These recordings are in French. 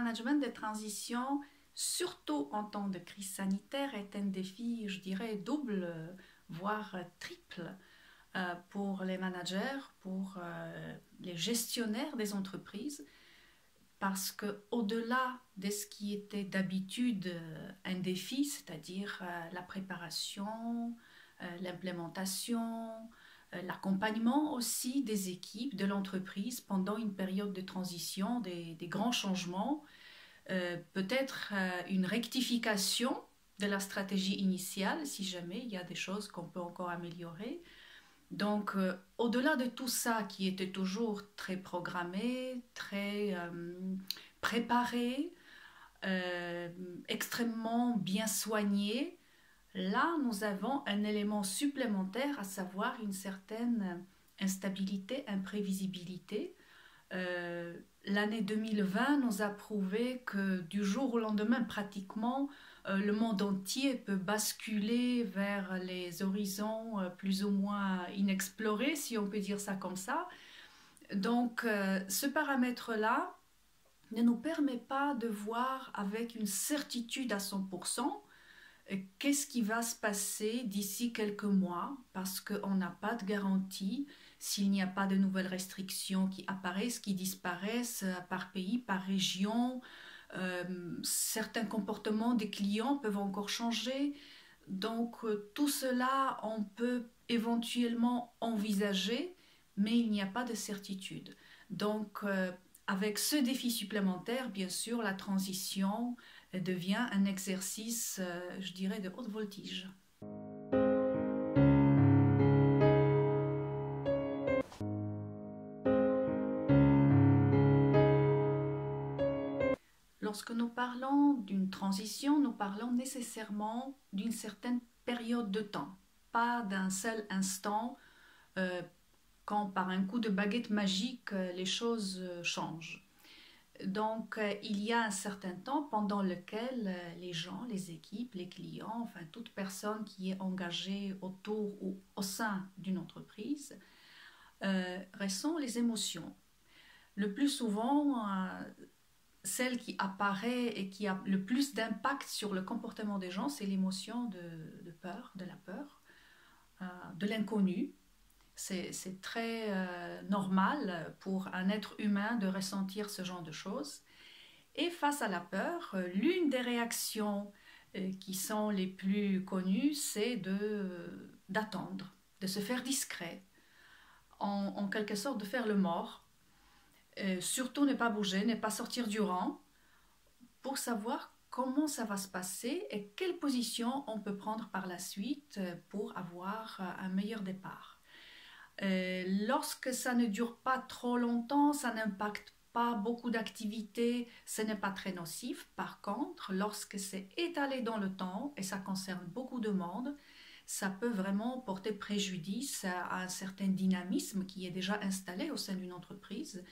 management des transitions, surtout en temps de crise sanitaire, est un défi, je dirais, double, voire triple pour les managers, pour les gestionnaires des entreprises, parce qu'au-delà de ce qui était d'habitude un défi, c'est-à-dire la préparation, l'implémentation, l'accompagnement aussi des équipes, de l'entreprise pendant une période de transition, des grands changements, peut-être une rectification de la stratégie initiale si jamais il y a des choses qu'on peut encore améliorer. Donc, au-delà de tout ça qui était toujours très programmé, très préparé, extrêmement bien soigné, là, nous avons un élément supplémentaire, à savoir une certaine instabilité, imprévisibilité. L'année 2020 nous a prouvé que du jour au lendemain, pratiquement, le monde entier peut basculer vers les horizons plus ou moins inexplorés, si on peut dire ça comme ça. Donc, ce paramètre-là ne nous permet pas de voir avec une certitude à 100% qu'est-ce qui va se passer d'ici quelques mois, parce qu'on n'a pas de garantie s'il n'y a pas de nouvelles restrictions qui apparaissent, qui disparaissent par pays, par région. Certains comportements des clients peuvent encore changer. Donc tout cela, on peut éventuellement envisager, mais il n'y a pas de certitude. Donc avec ce défi supplémentaire, bien sûr, la transition devient un exercice, je dirais, de haute voltige. Lorsque nous parlons d'une transition, nous parlons nécessairement d'une certaine période de temps, pas d'un seul instant, quand par un coup de baguette magique, les choses changent. Donc, il y a un certain temps pendant lequel les gens, les équipes, les clients, enfin toute personne qui est engagée autour ou au sein d'une entreprise, ressent les émotions. Le plus souvent, celle qui apparaît et qui a le plus d'impact sur le comportement des gens, c'est l'émotion de peur, de la peur, de l'inconnu. C'est très normal pour un être humain de ressentir ce genre de choses. Et face à la peur, l'une des réactions qui sont les plus connues, c'est d'attendre, de se faire discret, en quelque sorte de faire le mort. Surtout ne pas bouger, ne pas sortir du rang, pour savoir comment ça va se passer et quelle position on peut prendre par la suite pour avoir un meilleur départ. Lorsque ça ne dure pas trop longtemps, ça n'impacte pas beaucoup d'activités, ce n'est pas très nocif. Par contre, lorsque c'est étalé dans le temps et ça concerne beaucoup de monde, ça peut vraiment porter préjudice à un certain dynamisme qui est déjà installé au sein d'une entreprise.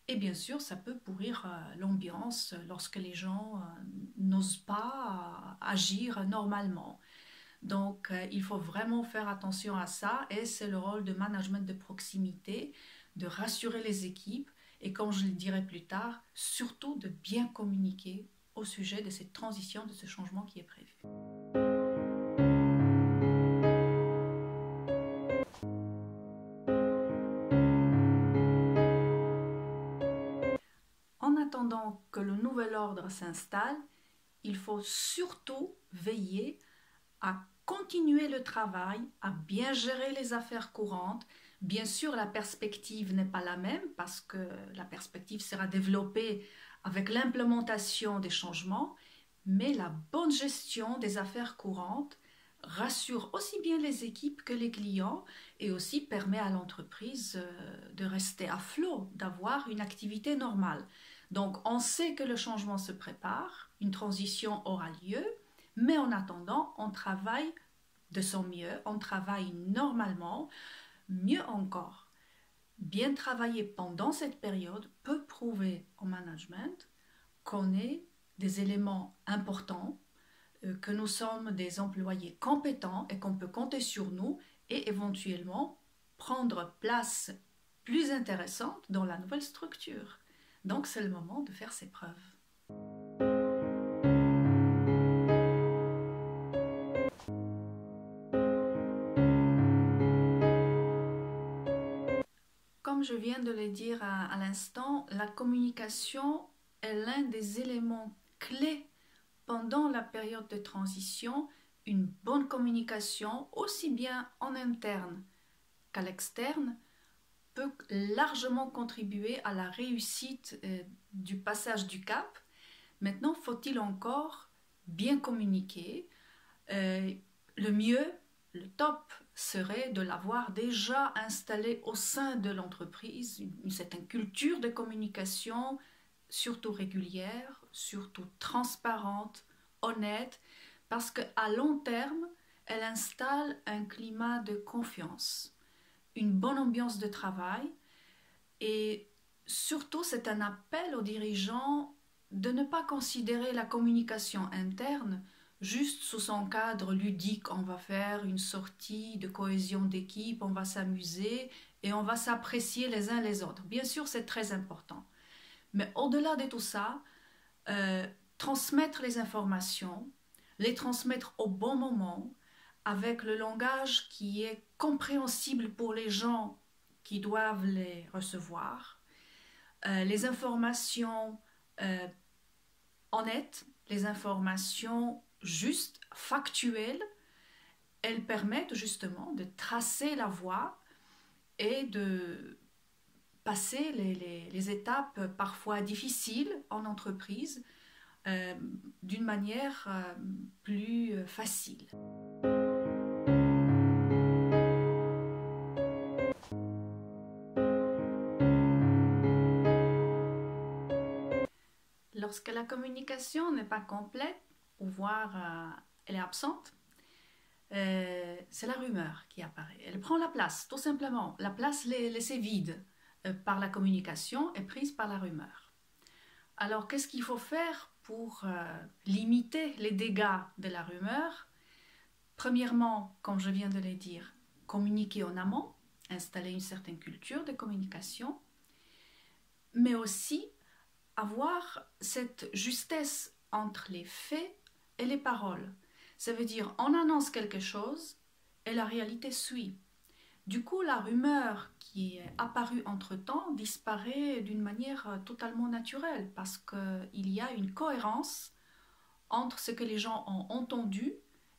Et bien sûr, ça peut pourrir l'ambiance lorsque les gens n'osent pas agir normalement. Donc, il faut vraiment faire attention à ça et c'est le rôle de management de proximité, de rassurer les équipes et comme je le dirai plus tard, surtout de bien communiquer au sujet de cette transition, de ce changement qui est prévu. En attendant que le nouvel ordre s'installe, il faut surtout veiller à continuer le travail, à bien gérer les affaires courantes. Bien sûr, la perspective n'est pas la même parce que la perspective sera développée avec l'implémentation des changements, mais la bonne gestion des affaires courantes rassure aussi bien les équipes que les clients et aussi permet à l'entreprise de rester à flot, d'avoir une activité normale. Donc, on sait que le changement se prépare, une transition aura lieu, mais en attendant, on travaille de son mieux, on travaille normalement, mieux encore. Bien travailler pendant cette période peut prouver au management qu'on est des éléments importants, que nous sommes des employés compétents et qu'on peut compter sur nous et éventuellement prendre place plus intéressante dans la nouvelle structure. Donc c'est le moment de faire ses preuves. je viens de le dire à l'instant, la communication est l'un des éléments clés pendant la période de transition. Une bonne communication, aussi bien en interne qu'à l'externe, peut largement contribuer à la réussite du passage du cap. Maintenant, faut-il encore bien communiquer? Le mieux, le top serait de l'avoir déjà installé au sein de l'entreprise, une certaine culture de communication, surtout régulière, surtout transparente, honnête, parce qu'à long terme, elle installe un climat de confiance, une bonne ambiance de travail et surtout c'est un appel aux dirigeants de ne pas considérer la communication interne juste sous son cadre ludique. On va faire une sortie de cohésion d'équipe, on va s'amuser et on va s'apprécier les uns les autres. Bien sûr, c'est très important. Mais au-delà de tout ça, transmettre les informations, les transmettre au bon moment, avec le langage qui est compréhensible pour les gens qui doivent les recevoir, les informations honnêtes, les informations justes, factuelles, elles permettent justement de tracer la voie et de passer les étapes parfois difficiles en entreprise d'une manière plus facile. Lorsque la communication n'est pas complète, ou voire elle est absente, c'est la rumeur qui apparaît. Elle prend la place, tout simplement. La place laissée vide par la communication est prise par la rumeur. Alors, qu'est-ce qu'il faut faire pour limiter les dégâts de la rumeur? Premièrement, comme je viens de le dire, communiquer en amont, installer une certaine culture de communication, mais aussi avoir cette justesse entre les faits et les paroles. Ça veut dire, on annonce quelque chose et la réalité suit. Du coup, la rumeur qui est apparue entre-temps disparaît d'une manière totalement naturelle parce qu'il y a une cohérence entre ce que les gens ont entendu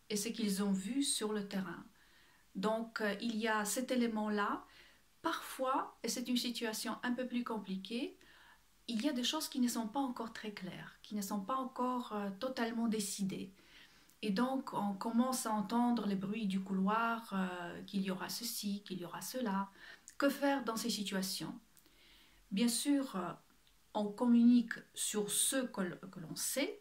et ce qu'ils ont vu sur le terrain. Donc, il y a cet élément-là. Parfois, et c'est une situation un peu plus compliquée, il y a des choses qui ne sont pas encore très claires, qui ne sont pas encore totalement décidées. Et donc, on commence à entendre les bruits du couloir, qu'il y aura ceci, qu'il y aura cela. Que faire dans ces situations? Bien sûr, on communique sur ce que l'on sait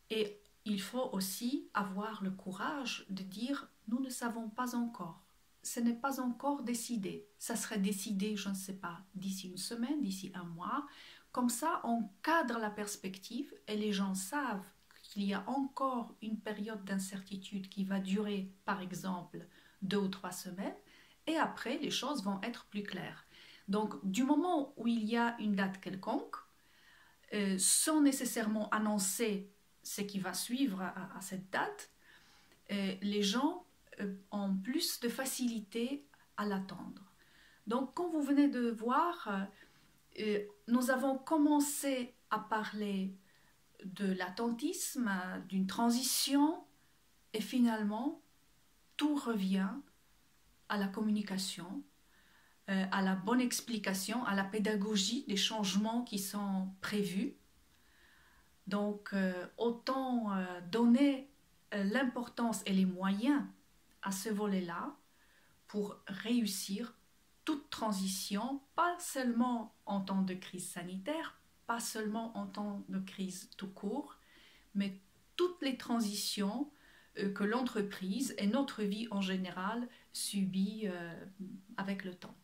et il faut aussi avoir le courage de dire « nous ne savons pas encore ». Ce n'est pas encore décidé. Ça serait décidé, je ne sais pas, d'ici une semaine, d'ici un mois. Comme ça, on cadre la perspective et les gens savent qu'il y a encore une période d'incertitude qui va durer, par exemple, 2 ou 3 semaines. Et après, les choses vont être plus claires. Donc, du moment où il y a une date quelconque, sans nécessairement annoncer ce qui va suivre à cette date, les gens ont plus de facilité à l'attendre. Donc, comme vous venez de voir, nous avons commencé à parler de l'attentisme, d'une transition, et finalement, tout revient à la communication, à la bonne explication, à la pédagogie des changements qui sont prévus. Donc, autant donner l'importance et les moyens à ce volet-là pour réussir toute transition, pas seulement en temps de crise sanitaire, pas seulement en temps de crise tout court, mais toutes les transitions que l'entreprise et notre vie en général subit avec le temps.